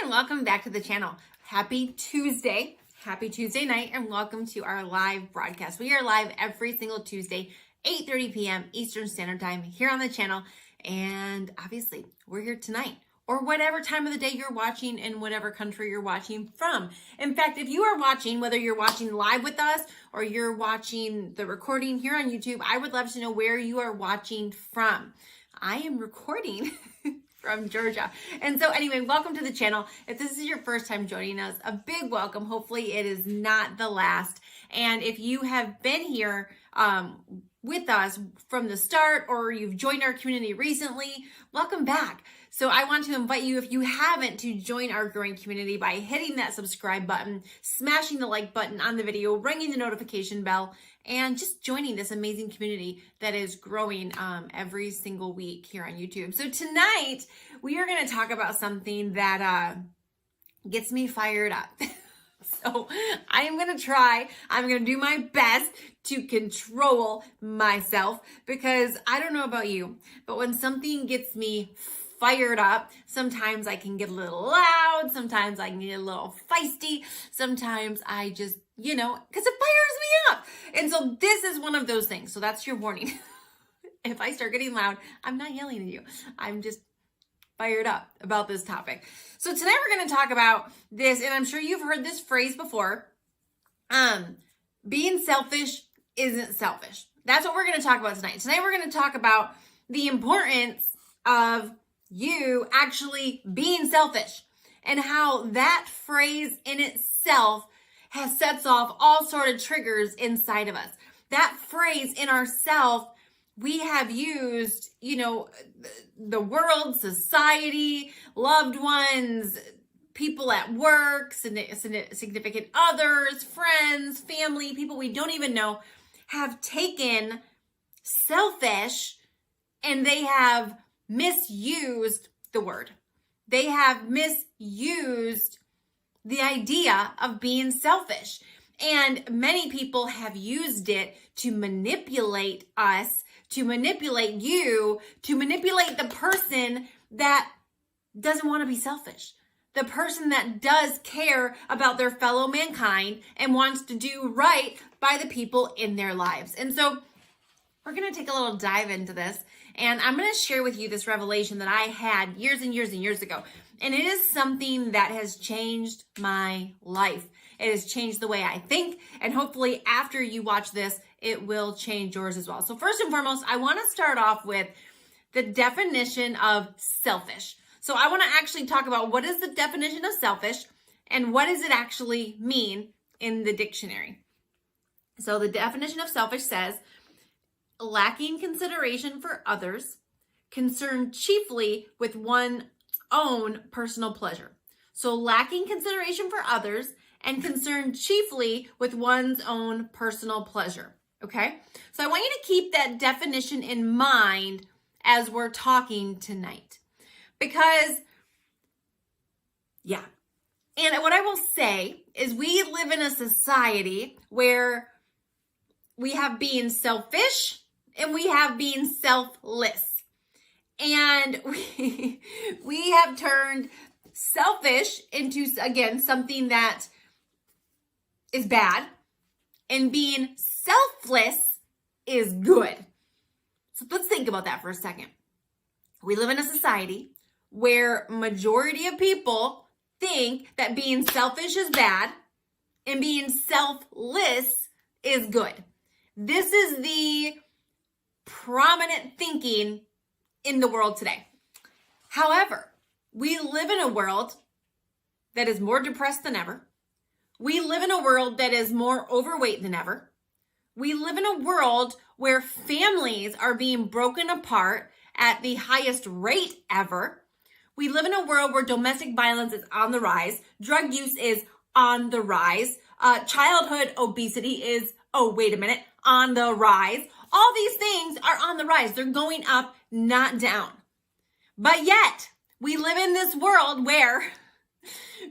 and welcome back to the channel. Happy Tuesday. Happy Tuesday night and welcome to our live broadcast. We are live every single Tuesday, 8:30 p.m. Eastern Standard Time here on the channel. And obviously, we're here tonight or whatever time of the day you're watching in whatever country you're watching from. In fact, if you are watching, whether you're watching live with us or you're watching the recording here on YouTube, I would love to know where you are watching from. I am recording from Georgia. And so anyway, welcome to the channel. If this is your first time joining us, a big welcome. Hopefully it is not the last. And if you have been here with us from the start or you've joined our community recently, welcome back. So I want to invite you, if you haven't, to join our growing community by hitting that subscribe button, smashing the like button on the video, ringing the notification bell, and just joining this amazing community that is growing every single week here on YouTube. So tonight, we are going to talk about something that gets me fired up. So I'm going to do my best to control myself because I don't know about you, but when something gets me fired up, sometimes I can get a little loud, sometimes I can get a little feisty, sometimes I just, because it fires me up. And so this is one of those things. So that's your warning. If I start getting loud, I'm not yelling at you. I'm just fired up about this topic. So tonight we're going to talk about this, and I'm sure you've heard this phrase before. Being selfish isn't selfish. That's what we're going to talk about tonight. Tonight we're going to talk about the importance of you actually being selfish and how that phrase in itself sets off all sort of triggers inside of us. That phrase in ourself, we have used, the world, society, loved ones, people at work, significant others, friends, family, people we don't even know, have taken selfish and they have misused the word. They have misused the idea of being selfish. And many people have used it to manipulate us, to manipulate you, to manipulate the person that doesn't want to be selfish. The person that does care about their fellow mankind and wants to do right by the people in their lives. And so we're going to take a little dive into this. And I'm going to share with you this revelation that I had years and years and years ago. And it is something that has changed my life. It has changed the way I think. And hopefully after you watch this, it will change yours as well. So first and foremost, I want to start off with the definition of selfish. So I want to actually talk about what is the definition of selfish and what does it actually mean in the dictionary. So the definition of selfish says, lacking consideration for others, concerned chiefly with one's own personal pleasure. So lacking consideration for others and concerned chiefly with one's own personal pleasure. Okay? So I want you to keep that definition in mind as we're talking tonight. Because, and what I will say is we live in a society where we have being selfish and we have being selfless. And we have turned selfish into, again, something that is bad. And being selfless is good. So let's think about that for a second. We live in a society where majority of people think that being selfish is bad and being selfless is good. This is the prominent thinking in the world today. However, we live in a world that is more depressed than ever. We live in a world that is more overweight than ever. We live in a world where families are being broken apart at the highest rate ever. We live in a world where domestic violence is on the rise. Drug use is on the rise. Childhood obesity is, on the rise. All these things are on the rise. They're going up, not down. But yet, we live in this world where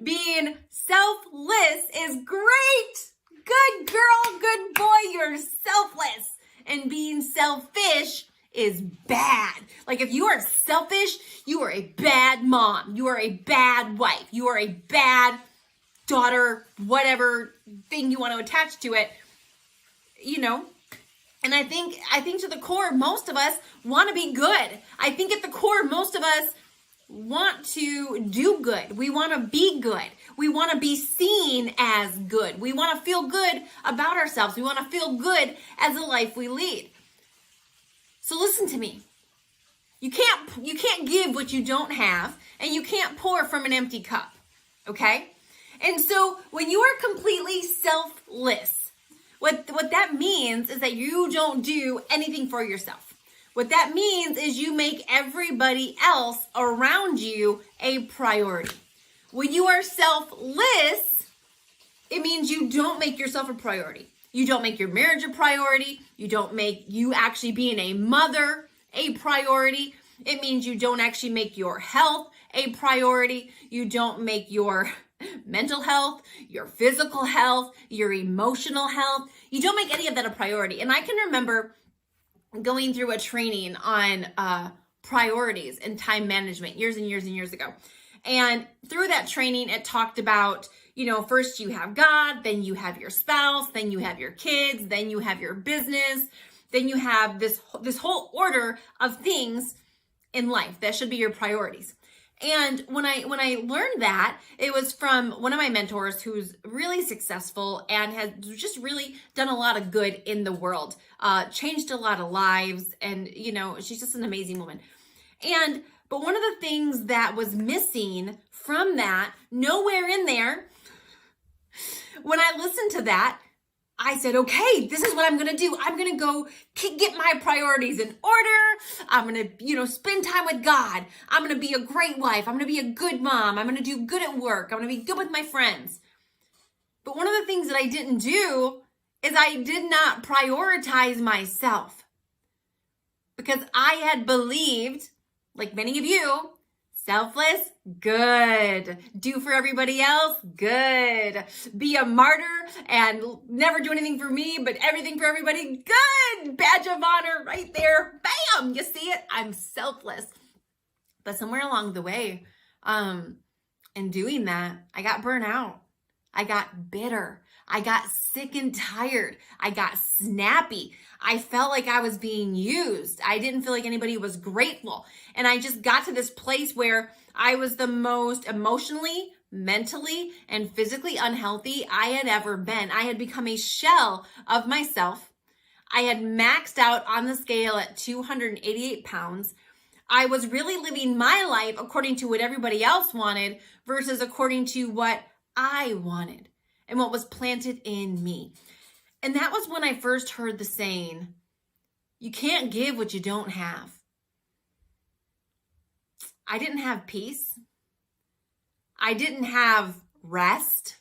being selfless is great. Good girl, good boy, you're selfless. And being selfish is bad. Like if you are selfish, you are a bad mom. You are a bad wife. You are a bad daughter, whatever thing you want to attach to it, And I think to the core, most of us want to be good. I think at the core, most of us want to do good. We want to be good. We want to be seen as good. We want to feel good about ourselves. We want to feel good as the life we lead. So listen to me. You can't give what you don't have, and you can't pour from an empty cup. Okay? And so when you are completely selfless, what that means is that you don't do anything for yourself. What that means is you make everybody else around you a priority. When you are selfless, it means you don't make yourself a priority. You don't make your marriage a priority. You don't make you actually being a mother a priority. It means you don't actually make your health a priority. You don't make your mental health, your physical health, your emotional health. You don't make any of that a priority. And I can remember going through a training on priorities and time management years and years and years ago. And through that training, it talked about, first you have God, then you have your spouse, then you have your kids, then you have your business, then you have this whole order of things in life that should be your priorities. And when I learned that, it was from one of my mentors who's really successful and has just really done a lot of good in the world, changed a lot of lives, and she's just an amazing woman. But one of the things that was missing from that, nowhere in there, when I listened to that, I said, okay, this is what I'm going to do. I'm going to go get my priorities in order. I'm going to, spend time with God. I'm going to be a great wife. I'm going to be a good mom. I'm going to do good at work. I'm going to be good with my friends. But one of the things that I didn't do is I did not prioritize myself, because I had believed, like many of you, selfless, good. Do for everybody else, good. Be a martyr and never do anything for me, but everything for everybody, good. Badge of honor right there. Bam! You see it? I'm selfless. But somewhere along the way, in doing that, I got burnt out. I got bitter. I got sick and tired. I got snappy. I felt like I was being used. I didn't feel like anybody was grateful. And I just got to this place where I was the most emotionally, mentally, and physically unhealthy I had ever been. I had become a shell of myself. I had maxed out on the scale at 288 pounds. I was really living my life according to what everybody else wanted versus according to what I wanted and what was planted in me. And that was when I first heard the saying, you can't give what you don't have. I didn't have peace. I didn't have rest.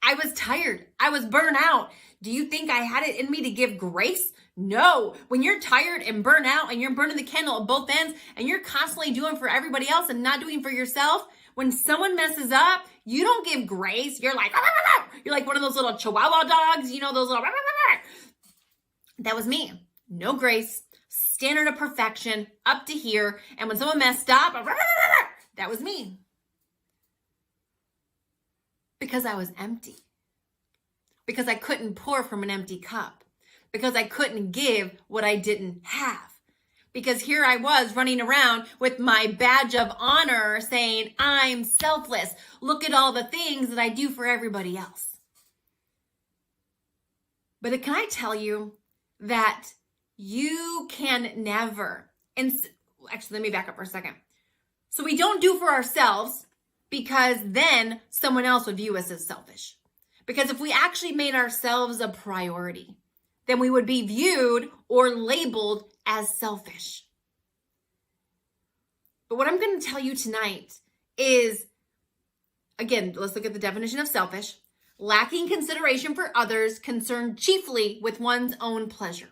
I was tired. I was burnt out. Do you think I had it in me to give grace? No. When you're tired and burnt out and you're burning the candle at both ends and you're constantly doing for everybody else and not doing for yourself, when someone messes up, you don't give grace. You're like, you're like one of those little Chihuahua dogs, those little. That was me. No grace, standard of perfection, up to here. And when someone messed up, that was me. Because I was empty. Because I couldn't pour from an empty cup. Because I couldn't give what I didn't have. Because here I was running around with my badge of honor saying, I'm selfless. Look at all the things that I do for everybody else. But can I tell you that you can never, and actually, let me back up for a second. So we don't do for ourselves because then someone else would view us as selfish. Because if we actually made ourselves a priority, then we would be viewed or labeled as selfish. But what I'm going to tell you tonight is, again, let's look at the definition of selfish. Lacking consideration for others, concerned chiefly with one's own pleasure.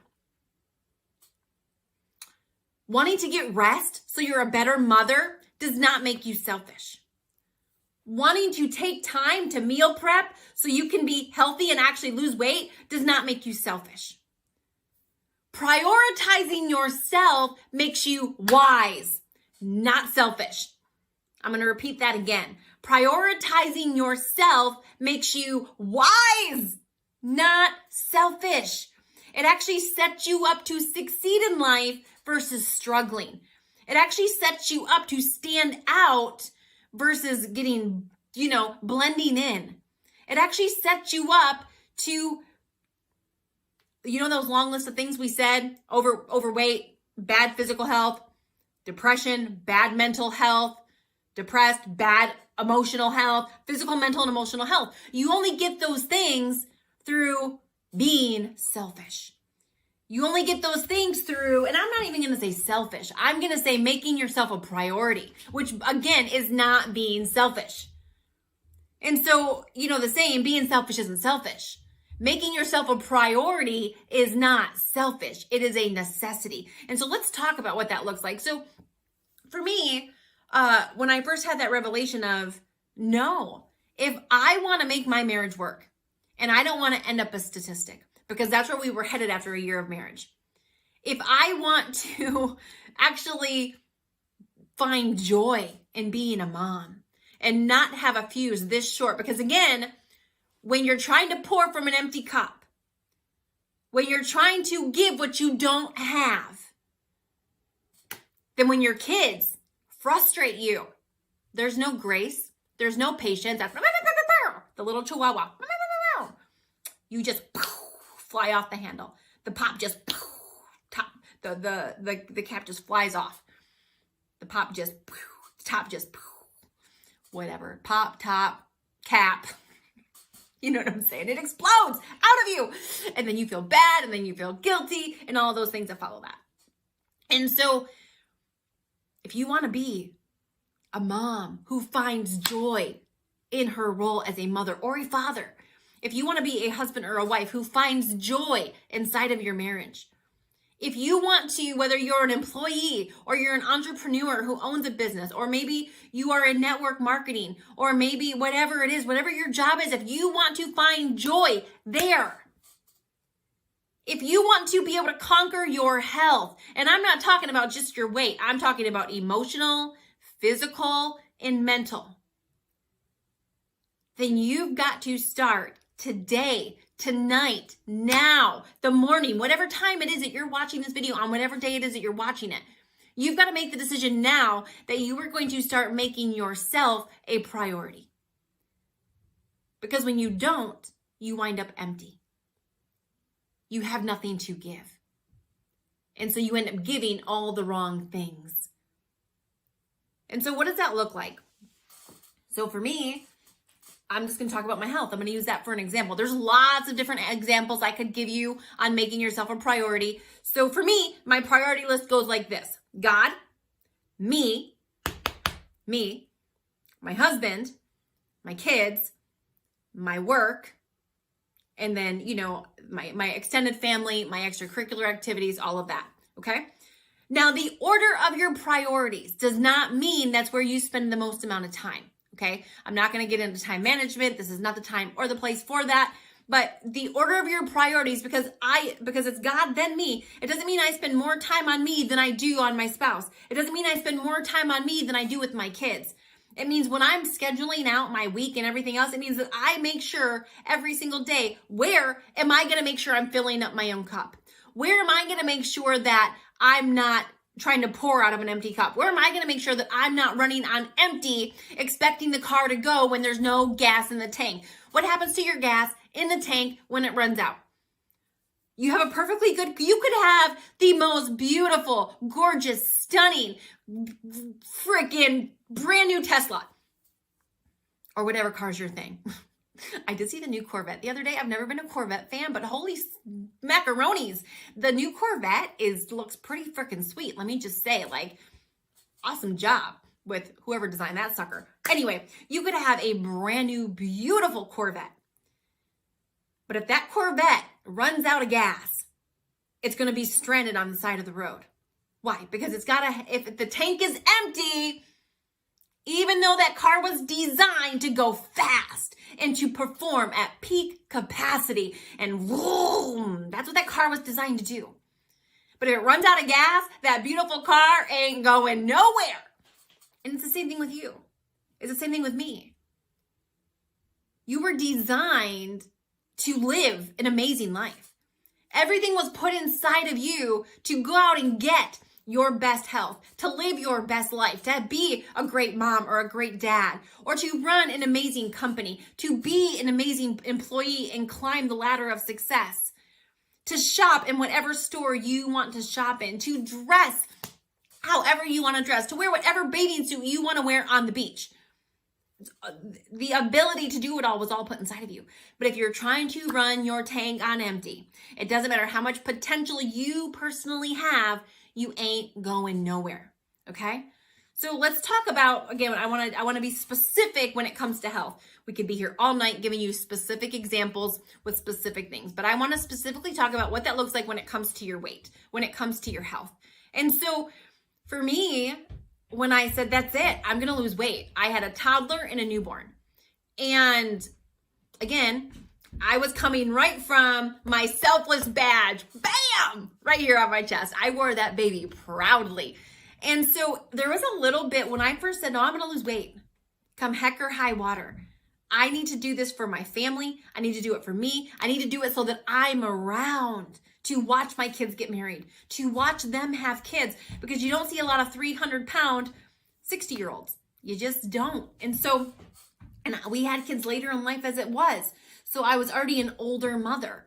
Wanting to get rest so you're a better mother does not make you selfish. Wanting to take time to meal prep so you can be healthy and actually lose weight does not make you selfish. Prioritizing yourself makes you wise, not selfish. I'm going to repeat that again. Prioritizing yourself makes you wise, not selfish. It actually sets you up to succeed in life versus struggling. It actually sets you up to stand out versus getting, blending in. It actually sets you up to, those long lists of things we said, overweight, bad physical health, depression, bad mental health, depressed, bad emotional health, physical, mental, and emotional health. You only get those things through being selfish. You only get those things through, and I'm not even going to say selfish. I'm going to say making yourself a priority, which again is not being selfish. And so, the saying, being selfish isn't selfish. Making yourself a priority is not selfish. It is a necessity. And so let's talk about what that looks like. So for me, when I first had that revelation of, no, if I want to make my marriage work and I don't want to end up a statistic, because that's where we were headed after a year of marriage. If I want to actually find joy in being a mom and not have a fuse this short, because again, when you're trying to pour from an empty cup, when you're trying to give what you don't have, then when your kids frustrate you, there's no grace, there's no patience. That's the little chihuahua. You just fly off the handle. The pop just the cap just flies off. The pop just top just whatever. Pop, top, cap. You know what I'm saying? It explodes out of you. And then you feel bad, and then you feel guilty, and all those things that follow that. And so if you want to be a mom who finds joy in her role as a mother or a father, if you want to be a husband or a wife who finds joy inside of your marriage, if you want to, whether you're an employee or you're an entrepreneur who owns a business, or maybe you are in network marketing, or maybe whatever it is, whatever your job is, if you want to find joy there, if you want to be able to conquer your health, and I'm not talking about just your weight, I'm talking about emotional, physical, and mental, then you've got to start today, tonight, now, the morning, whatever time it is that you're watching this video on, whatever day it is that you're watching it. You've got to make the decision now that you are going to start making yourself a priority. Because when you don't, you wind up empty. You have nothing to give. And so you end up giving all the wrong things. And so what does that look like? So for me, I'm just going to talk about my health. I'm going to use that for an example. There's lots of different examples I could give you on making yourself a priority. So for me, my priority list goes like this. God, me, my husband, my kids, my work, and then, my extended family, my extracurricular activities, all of that. Okay? Now, the order of your priorities does not mean that's where you spend the most amount of time. Okay, I'm not going to get into time management. This is not the time or the place for that. But the order of your priorities, because it's God, then me. It doesn't mean I spend more time on me than I do on my spouse. It doesn't mean I spend more time on me than I do with my kids. It means when I'm scheduling out my week and everything else, it means that I make sure every single day, where am I going to make sure I'm filling up my own cup? Where am I going to make sure that I'm not trying to pour out of an empty cup? Where am I going to make sure that I'm not running on empty, expecting the car to go when there's no gas in the tank? What happens to your gas in the tank when it runs out? You have a you could have the most beautiful, gorgeous, stunning, freaking brand new Tesla, or whatever car's your thing. I did see the new Corvette the other day. I've never been a Corvette fan, but holy macaronis, the new Corvette looks pretty freaking sweet. Let me just say, awesome job with whoever designed that sucker. Anyway, you could have a brand new, beautiful Corvette. But if that Corvette runs out of gas, it's going to be stranded on the side of the road. Why? Because if the tank is empty, even though that car was designed to go fast and to perform at peak capacity, and boom, that's what that car was designed to do. But if it runs out of gas, that beautiful car ain't going nowhere. And it's the same thing with you. It's the same thing with me. You were designed to live an amazing life. Everything was put inside of you to go out and get your best health, to live your best life, to be a great mom or a great dad, or to run an amazing company, to be an amazing employee and climb the ladder of success, to shop in whatever store you want to shop in, to dress however you want to dress, to wear whatever bathing suit you want to wear on the beach. The ability to do it all was all put inside of you. But if you're trying to run your tank on empty, it doesn't matter how much potential you personally have, you ain't going nowhere. Okay? So let's talk about, again, I want to be specific when it comes to health. We could be here all night giving you specific examples with specific things, but I want to specifically talk about what that looks like when it comes to your weight, when it comes to your health. And so for me, when I said, that's it, I'm going to lose weight, I had a toddler and a newborn. And again, I was coming right from my selfless badge, bam, right here on my chest. I wore that baby proudly. And so there was a little bit when I first said, no, I'm going to lose weight, come heck or high water. I need to do this for my family. I need to do it for me. I need to do it so that I'm around to watch my kids get married, to watch them have kids, because you don't see a lot of 300-pound 60-year-olds. You just don't. And so, and we had kids later in life as it was. So I was already an older mother.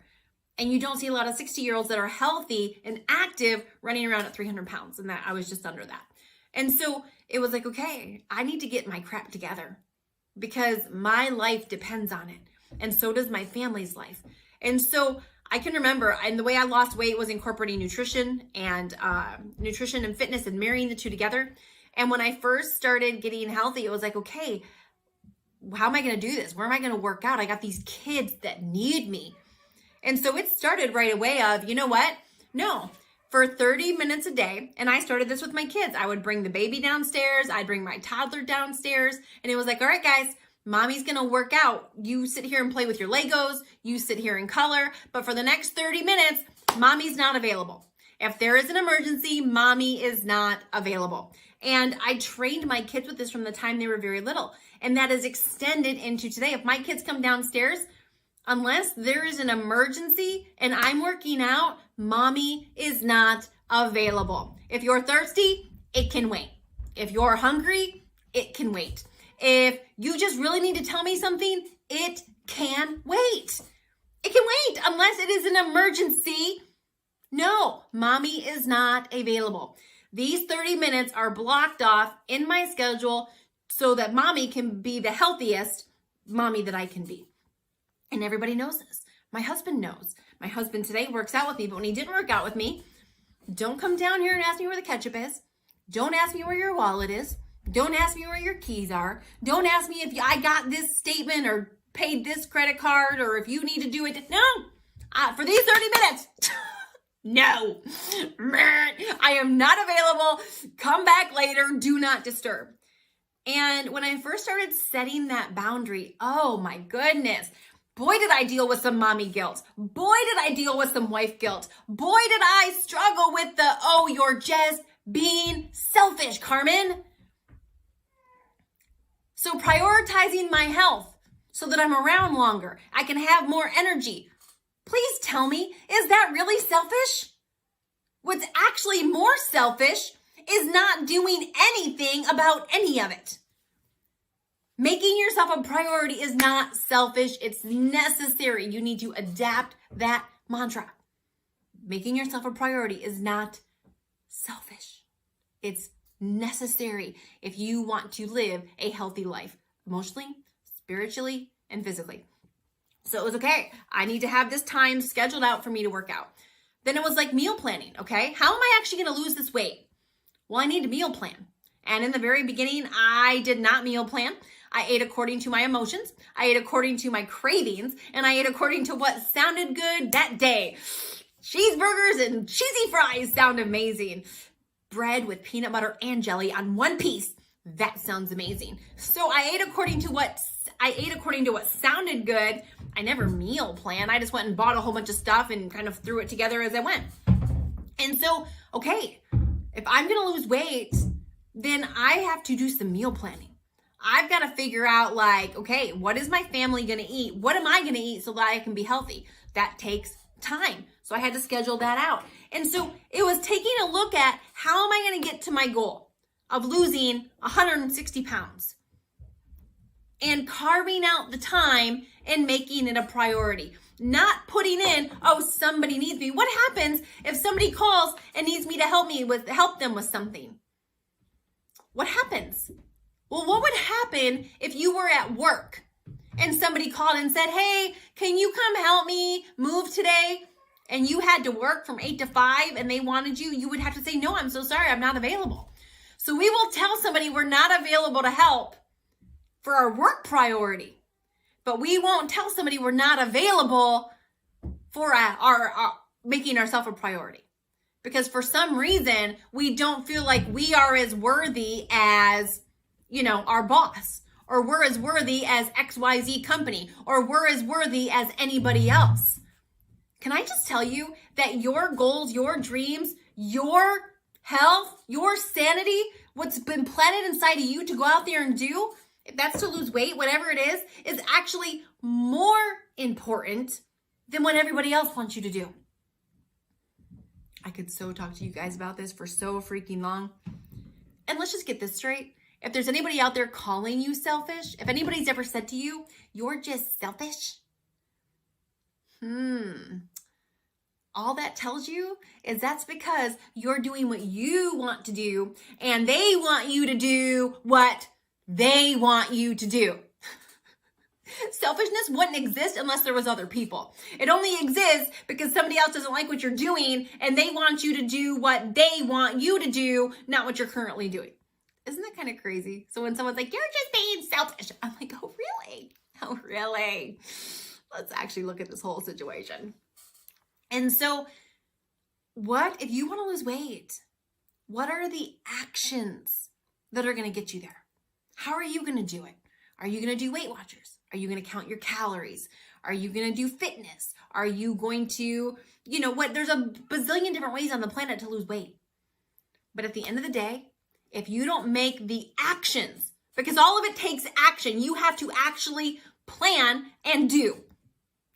And you don't see a lot of 60-year-olds that are healthy and active running around at 300 pounds. And that I was just under that. And so it was like, okay, I need to get my crap together because my life depends on it. And so does my family's life. And so I can remember, and the way I lost weight was incorporating nutrition and fitness and marrying the two together. And when I first started getting healthy, it was like, okay, how am I going to do this? Where am I going to work out? I got these kids that need me. And so it started right away of, you know what? No, for 30 minutes a day. And I started this with my kids. I would bring the baby downstairs. I'd bring my toddler downstairs. And it was like, all right, guys, mommy's going to work out. You sit here and play with your Legos. You sit here and color. But for the next 30 minutes, mommy's not available. If there is an emergency, mommy is not available. And I trained my kids with this from the time they were very little. And that is extended into today. If my kids come downstairs, unless there is an emergency and I'm working out, mommy is not available. If you're thirsty, it can wait. If you're hungry, it can wait. If you just really need to tell me something, it can wait. It can wait unless it is an emergency. No, mommy is not available. These 30 minutes are blocked off in my schedule so that mommy can be the healthiest mommy that I can be. And everybody knows this. My husband knows. My husband today works out with me, but when he didn't work out with me, don't come down here and ask me where the ketchup is. Don't ask me where your wallet is. Don't ask me where your keys are. Don't ask me if I got this statement or paid this credit card or if you need to do it. No, for these 30 minutes, no, I am not available. Come back later. Do not disturb. And when I first started setting that boundary, oh my goodness, boy, did I deal with some mommy guilt. Boy, did I deal with some wife guilt. Boy, did I struggle with the, oh, you're just being selfish, Carmen. So prioritizing my health so that I'm around longer, I can have more energy. Please tell me, is that really selfish? What's actually more selfish is not doing anything about any of it. Making yourself a priority is not selfish. It's necessary. You need to adapt that mantra. Making yourself a priority is not selfish. It's necessary if you want to live a healthy life, emotionally, spiritually, and physically. So it was okay. I need to have this time scheduled out for me to work out. Then it was like meal planning, okay? How am I actually going to lose this weight? Well, I need to meal plan. And in the very beginning, I did not meal plan. I ate according to my emotions. I ate according to my cravings. And I ate according to what sounded good that day. Cheeseburgers and cheesy fries sound amazing. Bread with peanut butter and jelly on one piece. That sounds amazing. So I ate according to what sounded good. I never meal planned. I just went and bought a whole bunch of stuff and kind of threw it together as I went. And so, okay, if I'm going to lose weight, then I have to do some meal planning. I've got to figure out like, okay, what is my family going to eat? What am I going to eat so that I can be healthy? That takes time. So I had to schedule that out. And so it was taking a look at how am I going to get to my goal of losing 160 pounds and carving out the time and making it a priority. Not putting in, oh, somebody needs me. What happens if somebody calls and needs me to help them with something? What happens? Well, what would happen if you were at work and somebody called and said, hey, can you come help me move today? And you had to work from 8 to 5 and they wanted you, you would have to say, no, I'm so sorry, I'm not available. So we will tell somebody we're not available to help for our work priority. But we won't tell somebody we're not available for our making ourselves a priority. Because for some reason, we don't feel like we are as worthy as, our boss. Or we're as worthy as XYZ company. Or we're as worthy as anybody else. Can I just tell you that your goals, your dreams, your health, your sanity, what's been planted inside of you to go out there and do, if that's to lose weight, whatever it is actually more important than what everybody else wants you to do. I could so talk to you guys about this for so freaking long. And let's just get this straight. If there's anybody out there calling you selfish, if anybody's ever said to you, you're just selfish, all that tells you is that's because you're doing what you want to do and they want you to do what they want you to do. Selfishness wouldn't exist unless there was other people. It only exists because somebody else doesn't like what you're doing and they want you to do what they want you to do, not what you're currently doing. Isn't that kind of crazy? So when someone's like, you're just being selfish, I'm like, oh, really? Oh, really? Let's actually look at this whole situation. And so what, if you want to lose weight, what are the actions that are going to get you there? How are you going to do it? Are you going to do Weight Watchers? Are you going to count your calories? Are you going to do fitness? Are you going to, there's a bazillion different ways on the planet to lose weight. But at the end of the day, if you don't make the actions, because all of it takes action, you have to actually plan and do.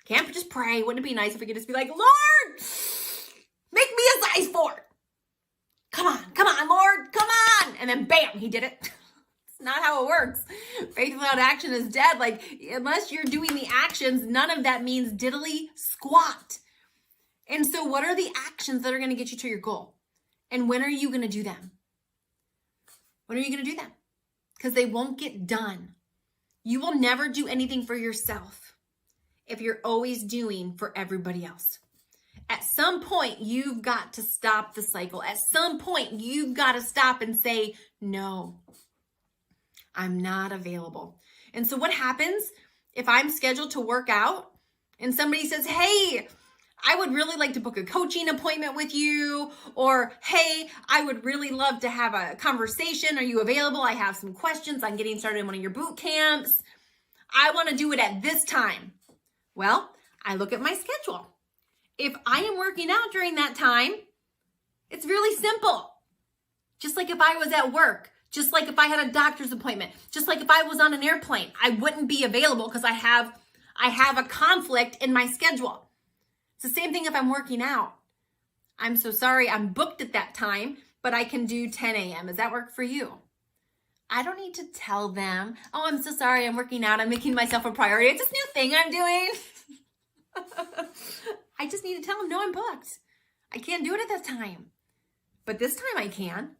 Can't just pray. Wouldn't it be nice if we could just be like, Lord, make me a size 4. Come on, Lord, come on. And then bam, he did it. It's not how it works. Faith without action is dead. Like, unless you're doing the actions, none of that means diddly squat. And so what are the actions that are going to get you to your goal? And when are you going to do them? When are you going to do them? Because they won't get done. You will never do anything for yourself if you're always doing for everybody else. At some point, you've got to stop the cycle. At some point, you've got to stop and say, no, I'm not available. And so what happens if I'm scheduled to work out and somebody says, hey, I would really like to book a coaching appointment with you, or, hey, I would really love to have a conversation. Are you available? I have some questions. I'm getting started in one of your boot camps. I want to do it at this time. Well, I look at my schedule. If I am working out during that time, it's really simple. Just like if I was at work, just like if I had a doctor's appointment, just like if I was on an airplane, I wouldn't be available because I have a conflict in my schedule. It's the same thing if I'm working out. I'm so sorry, I'm booked at that time, but I can do 10 a.m. Does that work for you? I don't need to tell them, oh, I'm so sorry, I'm working out, I'm making myself a priority. It's this new thing I'm doing. I just need to tell them, no, I'm booked. I can't do it at that time. But this time I can.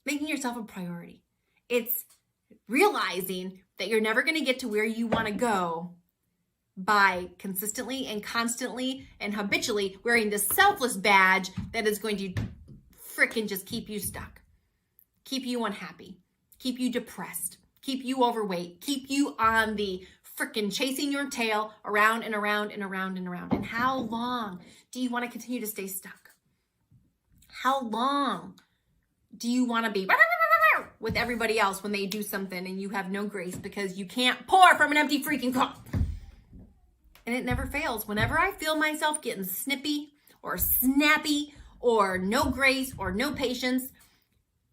Making yourself a priority. It's realizing that you're never going to get to where you want to go by consistently and constantly and habitually wearing this selfless badge that is going to freaking just keep you stuck, keep you unhappy, keep you depressed, keep you overweight, keep you on the freaking chasing your tail around and around and around and around. And how long do you want to continue to stay stuck? How long do you want to be with everybody else when they do something and you have no grace because you can't pour from an empty freaking cup? And it never fails. Whenever I feel myself getting snippy or snappy or no grace or no patience.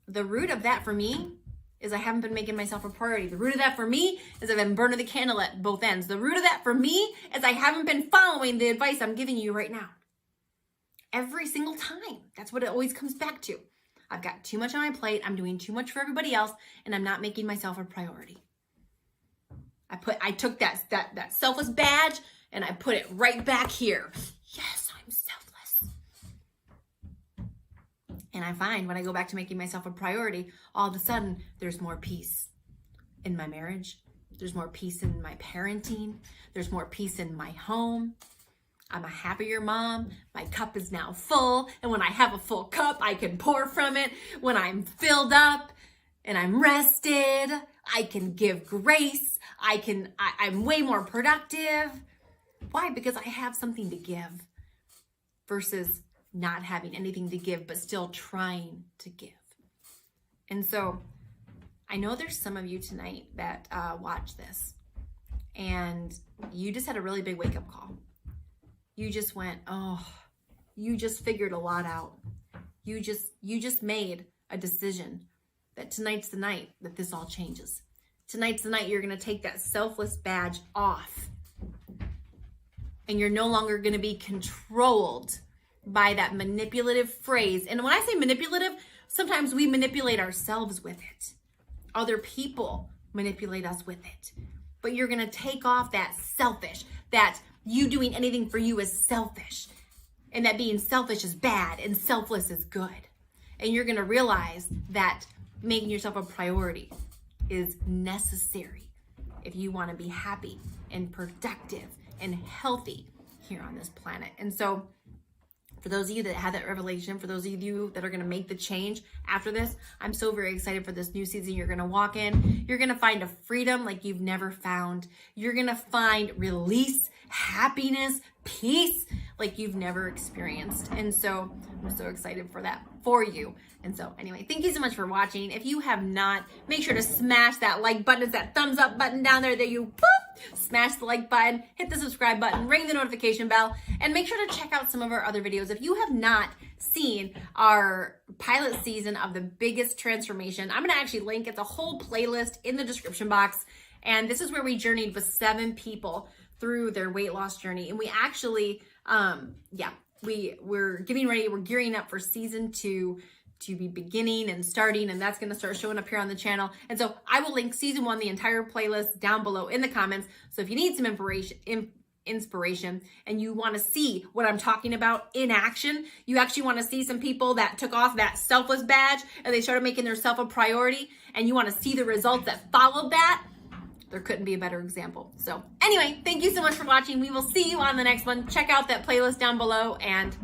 The root of that for me is I haven't been making myself a priority. The root of that for me is I've been burning the candle at both ends. The root of that for me is I haven't been following the advice I'm giving you right now. Every single time. That's what it always comes back to. I've got too much on my plate. I'm doing too much for everybody else, and I'm not making myself a priority. I took that selfless badge and I put it right back here. Yes, I'm selfless. And I find when I go back to making myself a priority, all of a sudden there's more peace in my marriage. There's more peace in my parenting. There's more peace in my home. I'm a happier mom. My cup is now full. And when I have a full cup, I can pour from it. When I'm filled up and I'm rested, I can give grace. I'm way more productive. Why? Because I have something to give versus not having anything to give, but still trying to give. And so I know there's some of you tonight that watch this and you just had a really big wake-up call. You just went, oh, you just figured a lot out. You just made a decision that tonight's the night that this all changes. Tonight's the night you're going to take that selfless badge off. And you're no longer going to be controlled by that manipulative phrase. And when I say manipulative, sometimes we manipulate ourselves with it. Other people manipulate us with it. But you're going to take off that selfish, that you doing anything for you is selfish, and that being selfish is bad and selfless is good. And you're going to realize that making yourself a priority is necessary if you want to be happy and productive and healthy here on this planet. And so for those of you that had that revelation, for those of you that are going to make the change after this, I'm so very excited for this new season you're going to walk in. You're going to find a freedom like you've never found. You're going to find release, happiness, peace like you've never experienced. And so I'm so excited for that for you. And so anyway, thank you so much for watching. If you have not, make sure to smash that like button. It's that thumbs up button down there that you boop, smash the like button, hit the subscribe button, ring the notification bell, and make sure to check out some of our other videos. If you have not seen our pilot season of The Biggest Transformation, I'm going to actually link, it's a whole playlist in the description box. And this is where we journeyed with 7 people through their weight loss journey. And we actually, we're getting ready, we're gearing up for season 2 to be beginning and starting, and that's going to start showing up here on the channel. And so I will link season 1, the entire playlist, down below in the comments. So if you need some inspiration and you want to see what I'm talking about in action, you actually want to see some people that took off that selfless badge and they started making their self a priority, and you want to see the results that followed that, there couldn't be a better example. So anyway, thank you so much for watching. We will see you on the next one. Check out that playlist down below, and